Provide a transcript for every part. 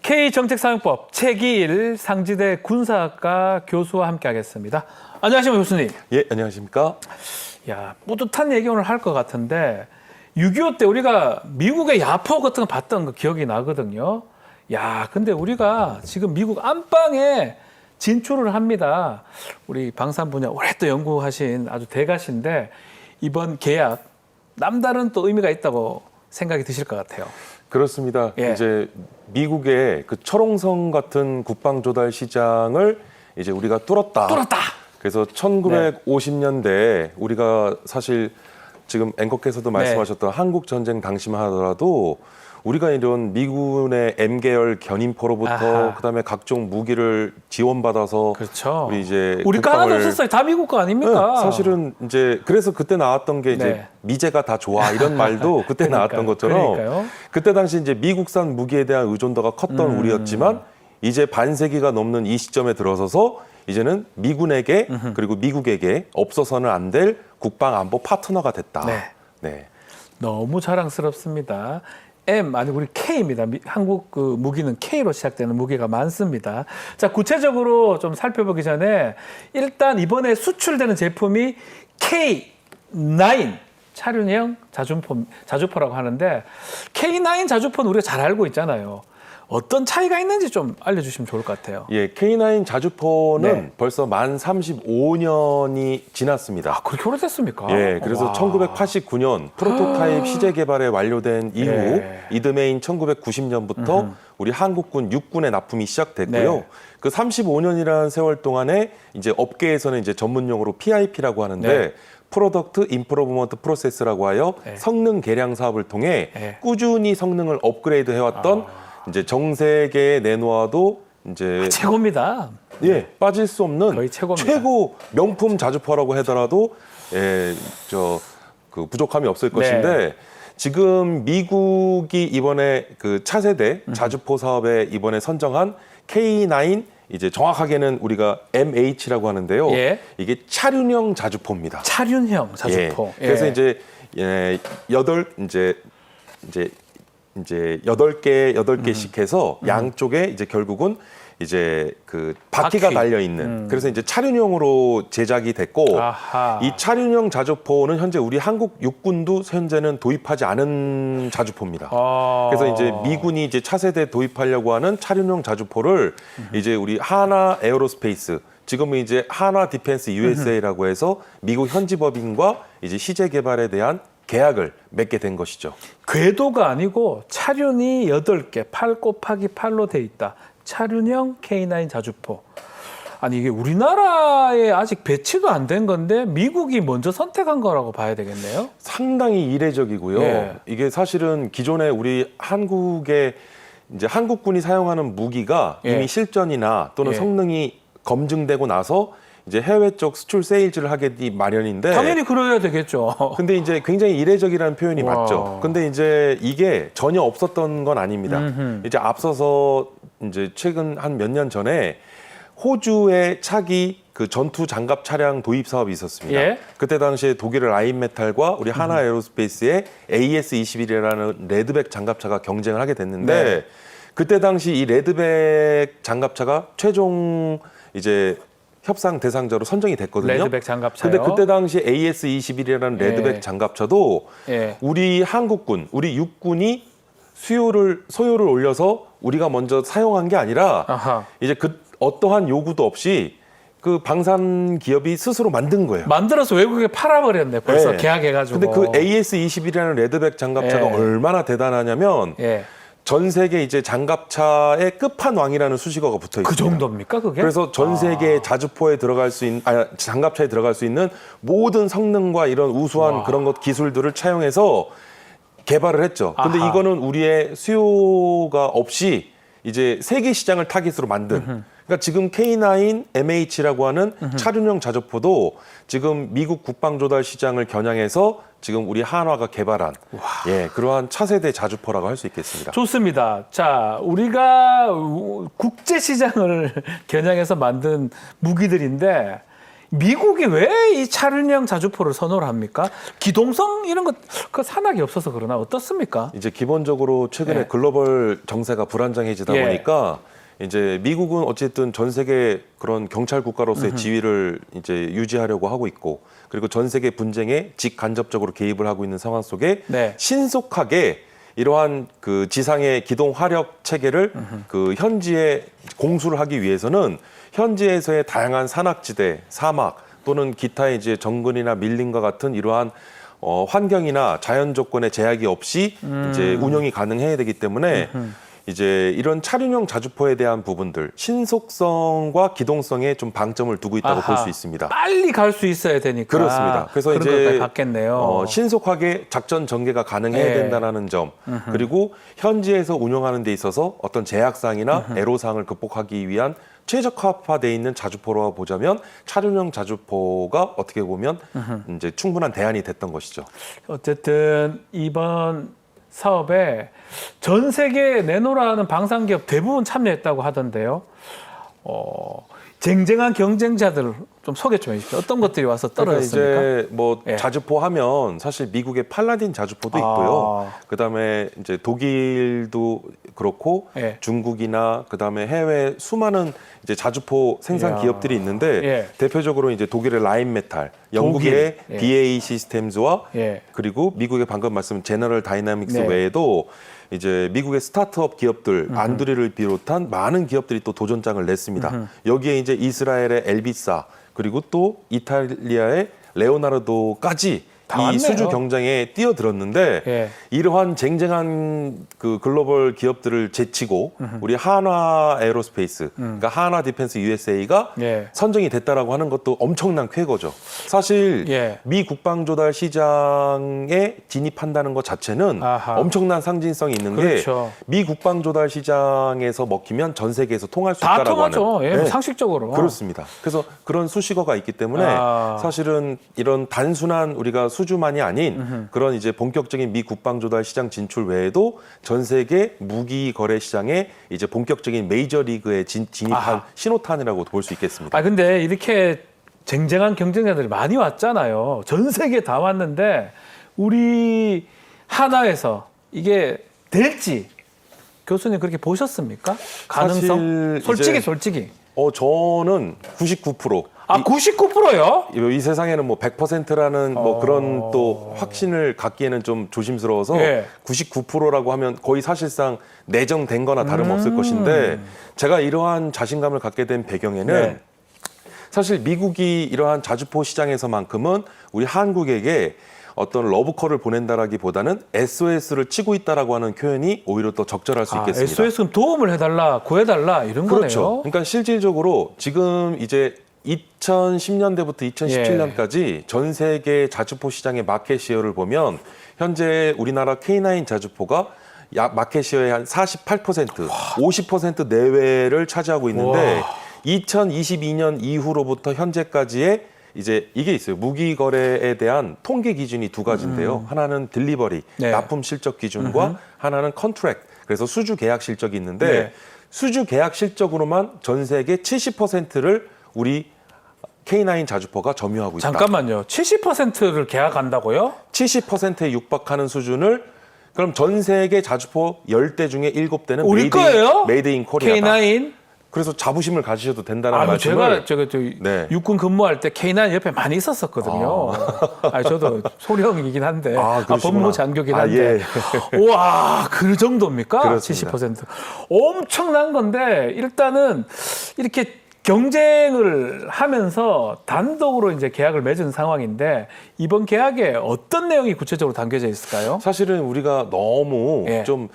K정책사용법 최기일 상지대 군사학과 교수와 함께하겠습니다. 안녕하십니까 교수님. 예, 안녕하십니까. 야, 뿌듯한 얘기 오늘 할 것 같은데 6.25 때 우리가 미국의 야포 같은 거 봤던 거 기억이 나거든요. 야, 근데 우리가 지금 미국 안방에 진출을 합니다. 우리 방산 분야 오랫동안 연구하신 아주 대가신데 이번 계약 남다른 또 의미가 있다고 생각이 드실 것 같아요. 그렇습니다. 예. 이제 미국의 그 철옹성 같은 국방 조달 시장을 이제 우리가 뚫었다. 그래서 1950년대 우리가 사실 지금 앵커께서도 말씀하셨던 한국 전쟁 당시만 하더라도 우리가 이런 미군의 M계열 견인포로부터 그다음에 각종 무기를 지원받아서 그렇죠. 우리 이제 우리 거 하나도 없었어요. 다 미국 거 아닙니까? 네, 사실은 이제 그래서 그때 나왔던 게 이제 네. 미제가 다 좋아 이런 말도 그때 나왔던 것처럼 그러니까요. 그때 당시 이제 미국산 무기에 대한 의존도가 컸던 우리였지만 이제 반세기가 넘는 이 시점에 들어서서 이제는 미군에게 그리고 미국에게 없어서는 안 될 국방 안보 파트너가 됐다. 네. 네. 너무 자랑스럽습니다. M 아니 우리 K입니다. 한국 그 무기는 K로 시작되는 무기가 많습니다. 자, 구체적으로 좀 살펴보기 전에 일단 이번에 수출되는 제품이 K9 차륜형 자주포라고 하는데 K9 자주포는 우리가 잘 알고 있잖아요. 어떤 차이가 있는지 좀 알려주시면 좋을 것 같아요. 예, K9 자주포는 네. 벌써 만 35년이 지났습니다. 아, 그렇게 오래됐습니까? 예, 그래서 와. 1989년 프로토타입 시제 개발에 완료된 이후 예. 이듬해인 1990년부터 우리 한국군 육군의 납품이 시작됐고요. 네. 그 35년이라는 세월 동안에 이제 업계에서는 이제 전문용어로 PIP라고 하는데 네. 프로덕트 임프로브먼트 프로세스라고 하여 네. 성능 개량 사업을 통해 네. 꾸준히 성능을 업그레이드 해왔던 이제 정세계에 내놓아도 이제 최고입니다. 예, 빠질 수 없는 거의 최고입니다. 최고 명품 자주포라고 하더라도 그 부족함이 없을 것인데 지금 미국이 이번에 그 차세대 자주포 사업에 이번에 선정한 K9 이제 정확하게는 우리가 MH라고 하는데요. 예. 이게 차륜형 자주포입니다. 차륜형 자주포. 예. 그래서 이제 이제 8개씩 해서 양쪽에 이제 결국은 이제 그 바퀴가 바퀴. 달려 있는 그래서 이제 차륜형으로 제작이 됐고 아하. 이 차륜형 자주포는 현재 우리 한국 육군도 현재는 도입하지 않은 자주포입니다. 그래서 이제 미군이 이제 차세대 도입하려고 하는 차륜형 자주포를 이제 우리 하나 에어로스페이스 지금은 이제 하나 디펜스 USA라고 해서 미국 현지 법인과 이제 시제 개발에 대한 계약을 맺게 된 것이죠. 궤도가 아니고 차륜이 8개, 8 곱하기 8로 돼 있다. 차륜형 K9 자주포. 아니 이게 우리나라에 아직 배치도 안 된 건데 미국이 먼저 선택한 거라고 봐야 되겠네요. 상당히 이례적이고요. 예. 이게 사실은 기존에 우리 한국의 이제 한국군이 사용하는 무기가 예. 이미 실전이나 또는 예. 성능이 검증되고 나서 이제 해외 쪽 수출 세일즈를 하게 마련인데 당연히 그래야 되겠죠. 근데 이제 굉장히 이례적이라는 표현이 와. 맞죠. 근데 이제 이게 전혀 없었던 건 아닙니다. 이제 앞서서 이제 최근 한 몇 년 전에 호주의 차기 그 전투 장갑 차량 도입 사업이 있었습니다. 예. 그때 당시에 독일의 라인메탈과 우리 하나 에어로스페이스의 AS21이라는 레드백 장갑차가 경쟁을 하게 됐는데 네. 그때 당시 이 레드백 장갑차가 최종 이제 협상 대상자로 선정이 됐거든요. 레드백 장갑차요. 근데 그때 당시 AS21이라는 레드백 예. 장갑차도 예. 우리 한국군, 우리 육군이 소요를 올려서 우리가 먼저 사용한 게 아니라 아하. 이제 그 어떠한 요구도 없이 그 방산 기업이 스스로 만든 거예요. 만들어서 외국에 팔아버렸네. 벌써 네. 계약해가지고. 근데 그 AS21이라는 레드백 장갑차가 예. 얼마나 대단하냐면 예. 전 세계 이제 장갑차의 끝판왕이라는 수식어가 붙어 있습니다. 그 정도입니까 그게? 그래서 전 세계 자주포에 들어갈 수 있는 장갑차에 들어갈 수 있는 모든 성능과 이런 우수한 그런 것 기술들을 차용해서 개발을 했죠. 근데 아하. 이거는 우리의 수요가 없이 이제 세계 시장을 타깃으로 만든. 그러니까 지금 K9 MH라고 하는 차륜형 자주포도 지금 미국 국방 조달 시장을 겨냥해서 지금 우리 한화가 개발한 그러한 차세대 자주포라고 할 수 있겠습니다. 좋습니다. 자, 우리가 국제 시장을 겨냥해서 만든 무기들인데 미국이 왜 이 차륜형 자주포를 선호를 합니까? 기동성 이런 것 그 산학이 없어서 그러나 어떻습니까? 이제 기본적으로 최근에 예. 글로벌 정세가 불안정해지다 예. 보니까 이제 미국은 어쨌든 전 세계 그런 경찰 국가로서의 지위를 이제 유지하려고 하고 있고, 그리고 전 세계 분쟁에 직간접적으로 개입을 하고 있는 상황 속에 네. 신속하게 이러한 그 지상의 기동 화력 체계를 그 현지에 공수를 하기 위해서는 현지에서의 다양한 산악지대, 사막 또는 기타의 이제 정글이나 밀림과 같은 이러한 환경이나 자연 조건의 제약이 없이 이제 운영이 가능해야 되기 때문에 이제 이런 차륜형 자주포에 대한 부분들, 신속성과 기동성에 좀 방점을 두고 있다고 볼 수 있습니다. 빨리 갈 수 있어야 되니까. 그렇습니다. 그래서 그런 이제 것까지 받겠네요. 신속하게 작전 전개가 가능해야 예. 된다는 점, 그리고 현지에서 운영하는 데 있어서 어떤 제약사항이나 애로사항을 극복하기 위한 최적화되어 있는 자주포로 보자면 차륜형 자주포가 어떻게 보면 이제 충분한 대안이 됐던 것이죠. 어쨌든 이번 사업에 전 세계 내노라는 방산기업 대부분 참여했다고 하던데요. 쟁쟁한 경쟁자들 좀 소개 좀 해주십시오. 어떤 것들이 와서 떨어졌습니까? 그러니까 이제 뭐 예. 자주포 하면 사실 미국의 팔라딘 자주포도 있고요. 그다음에 이제 독일도 그렇고 예. 중국이나 그다음에 해외 수많은 이제 자주포 생산 이야. 기업들이 있는데 예. 대표적으로 이제 독일의 라인메탈, 영국의 독일. 예. BAE 시스템즈와 예. 그리고 미국의 방금 말씀 제너럴 다이나믹스 네. 외에도 이제 미국의 스타트업 기업들 안드리를 비롯한 많은 기업들이 또 도전장을 냈습니다. 여기에 이제 이스라엘의 엘비사, 그리고 또 이탈리아의 레오나르도까지 다 이 왔네요. 수주 경쟁에 뛰어들었는데 예. 이러한 쟁쟁한 그 글로벌 기업들을 제치고 우리 한화 에어로스페이스, 그러니까 한화 디펜스 USA가 예. 선정이 됐다라고 하는 것도 엄청난 쾌거죠. 사실 예. 미 국방 조달 시장에 진입한다는 것 자체는 아하. 엄청난 상징성이 있는 그렇죠. 게 미 국방 조달 시장에서 먹히면 전 세계에서 통할 수 다 있다라고 통하죠. 하는. 예, 네. 상식적으로. 그렇습니다. 그래서 그런 수식어가 있기 때문에 사실은 이런 단순한 우리가 수주만이 아닌 그런 이제 본격적인 미 국방 조달 시장 진출 외에도 전 세계 무기 거래 시장에 이제 본격적인 메이저 리그에 진입한 신호탄이라고 볼 수 있겠습니다. 근데 이렇게 쟁쟁한 경쟁자들이 많이 왔잖아요. 전 세계 다 왔는데 우리 하나에서 이게 될지 교수님 그렇게 보셨습니까? 가능성? 사실 솔직히. 저는 99%. 99%요? 이 세상에는 뭐 100%라는 뭐 그런 또 확신을 갖기에는 좀 조심스러워서 예. 99%라고 하면 거의 사실상 내정된 거나 다름없을 것인데, 제가 이러한 자신감을 갖게 된 배경에는 네. 사실 미국이 이러한 자주포 시장에서만큼은 우리 한국에게 어떤 러브콜을 보낸다라기보다는 SOS를 치고 있다라고 하는 표현이 오히려 더 적절할 수 있겠습니다. SOS 도움을 해달라, 구해달라 이런 그렇죠. 거네요. 그러니까 실질적으로 지금 이제 2010년대부터 2017년까지 전 세계 자주포 시장의 마켓 시어를 보면 현재 우리나라 K9 자주포가 마켓 시어의 한 48%, 50% 내외를 차지하고 있는데 2022년 이후로부터 현재까지의 이제 이게 있어요. 무기 거래에 대한 통계 기준이 두 가지인데요. 하나는 딜리버리, 네. 납품 실적 기준과 하나는 컨트랙, 그래서 수주 계약 실적이 있는데 네. 수주 계약 실적으로만 전 세계 70%를 우리 K9 자주포가 점유하고 있다. 잠깐만요. 70%를 계약한다고요? 70%에 육박하는 수준을, 그럼 전 세계 자주포 10대 중에 7대는 우리 거예요? 메이드 인 코리아다. K9? 그래서 자부심을 가지셔도 된다는 뭐 말씀을. 제가 네. 육군 근무할 때 K9 옆에 많이 있었었거든요. 저도 소령이긴 한데, 그러시구나. 법무 장교긴 한데, 예. 와, 그 정도입니까? 그렇습니다. 70%. 엄청난 건데 일단은 이렇게 경쟁을 하면서 단독으로 이제 계약을 맺은 상황인데 이번 계약에 어떤 내용이 구체적으로 담겨져 있을까요? 사실은 우리가 너무 예. 좀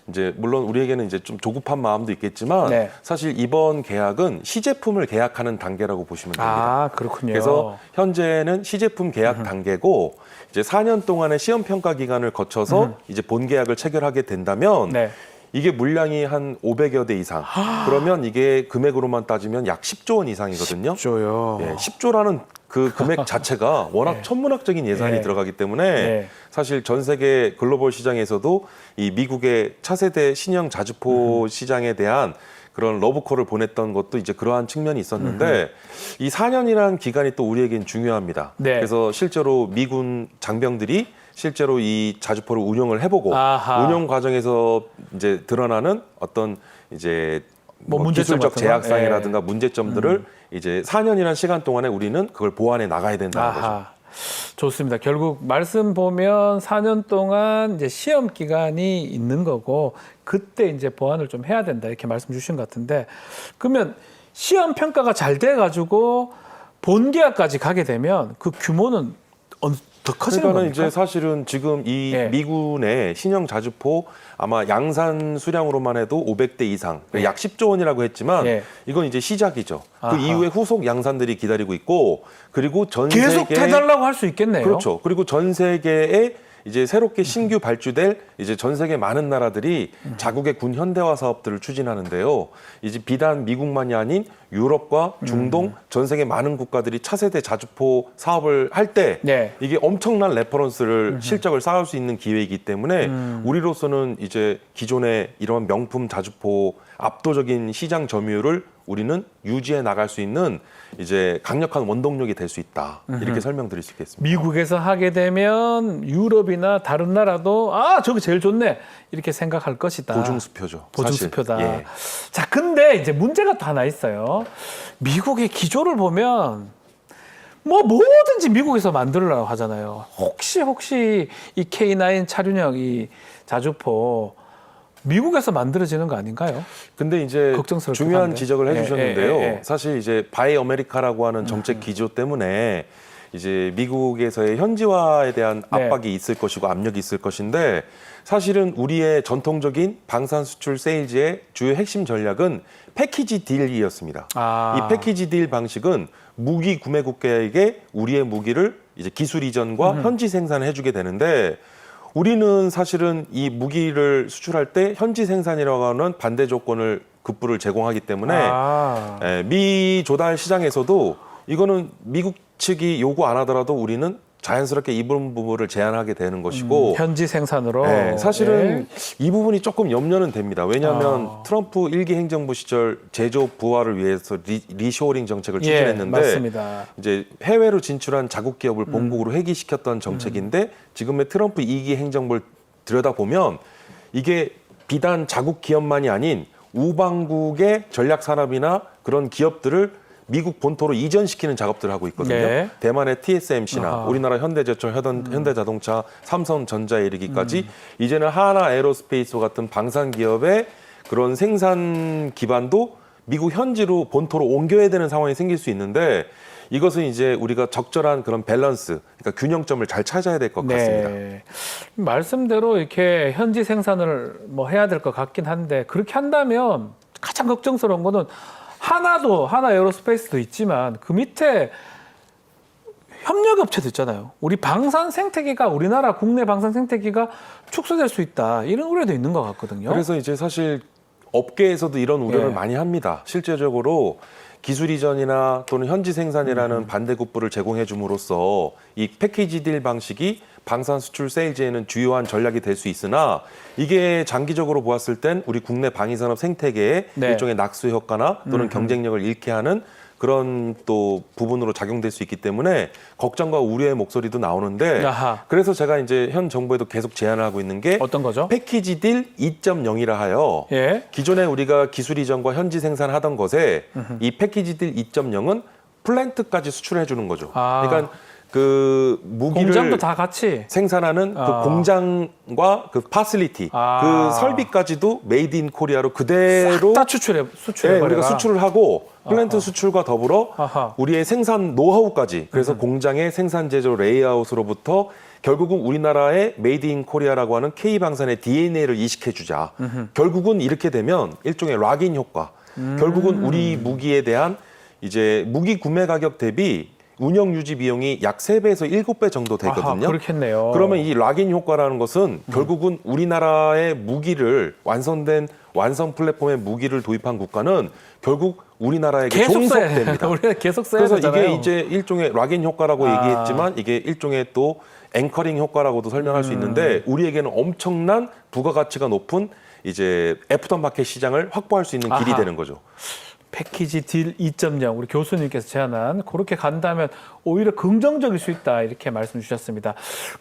이제 물론 우리에게는 이제 좀 조급한 마음도 있겠지만 네. 사실 이번 계약은 시제품을 계약하는 단계라고 보시면 됩니다. 그렇군요. 그래서 현재는 시제품 계약 단계고 이제 4년 동안의 시험 평가 기간을 거쳐서 이제 본 계약을 체결하게 된다면 네. 이게 물량이 한 500여 대 이상. 그러면 이게 금액으로만 따지면 약 10조 원 이상이거든요. 10조요. 예, 10조라는 그 금액 자체가 워낙 네. 천문학적인 예산이 네. 들어가기 때문에 네. 사실 전 세계 글로벌 시장에서도 이 미국의 차세대 신형 자주포 시장에 대한 그런 러브콜을 보냈던 것도 이제 그러한 측면이 있었는데 이 4년이라는 기간이 또 우리에겐 중요합니다. 네. 그래서 실제로 미군 장병들이 실제로 이 자주포를 운영을 해보고 아하. 운영 과정에서 이제 드러나는 어떤 이제 뭐 문제점 기술적 같은 거? 제약상이라든가 문제점들을 이제 4년이라는 시간 동안에 우리는 그걸 보완해 나가야 된다는 거죠. 아하. 좋습니다. 결국 말씀 보면 4년 동안 이제 시험 기간이 있는 거고 그때 이제 보완을 좀 해야 된다 이렇게 말씀 주신 것 같은데 그러면 시험 평가가 잘 돼가지고 본계약까지 가게 되면 그 규모는 더 커지는 그러니까는 겁니까? 이제 사실은 지금 이 예. 미군의 신형 자주포 아마 양산 수량으로만 해도 500대 이상, 예. 약 10조 원이라고 했지만 예. 이건 이제 시작이죠. 아하. 그 이후에 후속 양산들이 기다리고 있고 그리고 전 계속 세계 해달라고 할 수 있겠네요. 그렇죠. 그리고 전 세계에 이제 새롭게 신규 발주될 이제 전 세계 많은 나라들이 자국의 군 현대화 사업들을 추진하는데요. 이제 비단 미국만이 아닌 유럽과 중동 전 세계 많은 국가들이 차세대 자주포 사업을 할 때 네. 이게 엄청난 레퍼런스를 실적을 쌓을 수 있는 기회이기 때문에 우리로서는 이제 기존의 이런 명품 자주포 압도적인 시장 점유율을 우리는 유지해 나갈 수 있는 이제 강력한 원동력이 될 수 있다. 이렇게 설명드릴 수 있겠습니다. 미국에서 하게 되면 유럽이나 다른 나라도 저게 제일 좋네 이렇게 생각할 것이다. 보증수표죠. 보증수표다. 사실. 예. 자, 근데 이제 문제가 또 하나 있어요. 미국의 기조를 보면 뭐 뭐든지 미국에서 만들려고 하잖아요. 혹시 이 K9 차륜형 이 자주포 미국에서 만들어지는 거 아닌가요? 근데 이제 걱정스럽긴 중요한 한데. 지적을 해주셨는데요. 예. 사실 이제 바이 아메리카라고 하는 정책 기조 때문에 이제 미국에서의 현지화에 대한 네. 압박이 있을 것이고 압력이 있을 것인데 사실은 우리의 전통적인 방산 수출 세일즈의 주요 핵심 전략은 패키지 딜이었습니다. 이 패키지 딜 방식은 무기 구매국가에게 우리의 무기를 이제 기술 이전과 현지 생산을 해주게 되는데 우리는 사실은 이 무기를 수출할 때 현지 생산이라고 하는 반대 조건을 급부를 제공하기 때문에 미 조달 시장에서도 이거는 미국 측이 요구 안 하더라도 우리는 자연스럽게 이 부분을 제한하게 되는 것이고 현지 생산으로 사실은 이 부분이 조금 염려는 됩니다. 왜냐하면 트럼프 1기 행정부 시절 제조 부활을 위해서 리쇼어링 정책을 추진했는데 맞습니다. 이제 해외로 진출한 자국 기업을 본국으로 회귀시켰던 정책인데 지금의 트럼프 2기 행정부를 들여다보면 이게 비단 자국 기업만이 아닌 우방국의 전략 산업이나 그런 기업들을 미국 본토로 이전시키는 작업들을 하고 있거든요. 네. 대만의 TSMC나 우리나라 현대제철, 현대자동차, 삼성전자에 이르기까지 이제는 하나 에어로스페이스 같은 방산 기업의 그런 생산 기반도 미국 현지로 본토로 옮겨야 되는 상황이 생길 수 있는데 이것은 이제 우리가 적절한 그런 밸런스, 그러니까 균형점을 잘 찾아야 될 것 같습니다. 말씀대로 이렇게 현지 생산을 뭐 해야 될 것 같긴 한데 그렇게 한다면 가장 걱정스러운 거는 하나 에어로스페이스도 있지만 그 밑에 협력업체도 있잖아요. 우리 방산 생태계가 우리나라 국내 방산 생태계가 축소될 수 있다. 이런 우려도 있는 것 같거든요. 그래서 이제 사실 업계에서도 이런 우려를 많이 합니다. 실제적으로 기술 이전이나 또는 현지 생산이라는 반대급부를 제공해 줌으로써 이 패키지 딜 방식이 방산 수출 세일즈에는 주요한 전략이 될 수 있으나 이게 장기적으로 보았을 땐 우리 국내 방위산업 생태계에 일종의 낙수 효과나 또는 경쟁력을 잃게 하는 그런 또 부분으로 작용될 수 있기 때문에 걱정과 우려의 목소리도 나오는데 그래서 제가 이제 현 정부에도 계속 제안을 하고 있는 게 어떤 거죠? 패키지 딜 2.0이라 하여 기존에 우리가 기술 이전과 현지 생산하던 것에 이 패키지 딜 2.0은 플랜트까지 수출해 주는 거죠. 그러니까 그 무기를 공장도 다 같이 생산하는 그 공장과 그 파실리티, 그 설비까지도 메이드 인 코리아로 그대로 다 수출해 우리가 수출을 하고 플랜트 수출과 더불어 우리의 생산 노하우까지 그래서 공장의 생산 제조 레이아웃으로부터 결국은 우리나라의 메이드 인 코리아라고 하는 K방산의 DNA를 이식해 주자. 결국은 이렇게 되면 일종의 락인 효과. 결국은 우리 무기에 대한 이제 무기 구매 가격 대비 운영 유지 비용이 약 3배에서 7배 정도 되거든요. 그렇겠네요. 그러면 이 락인 효과라는 것은 결국은 우리나라의 무기를 완성 플랫폼의 무기를 도입한 국가는 결국 우리나라에게 종속됩니다. 우리가 계속 써야 그래서 되잖아요. 이게 이제 일종의 락인 효과라고 얘기했지만 이게 일종의 또 앵커링 효과라고도 설명할 수 있는데 우리에게는 엄청난 부가가치가 높은 이제 애프터마켓 시장을 확보할 수 있는 길이 아하. 되는 거죠. 패키지 딜 2.0 우리 교수님께서 제안한 그렇게 간다면 오히려 긍정적일 수 있다 이렇게 말씀 주셨습니다.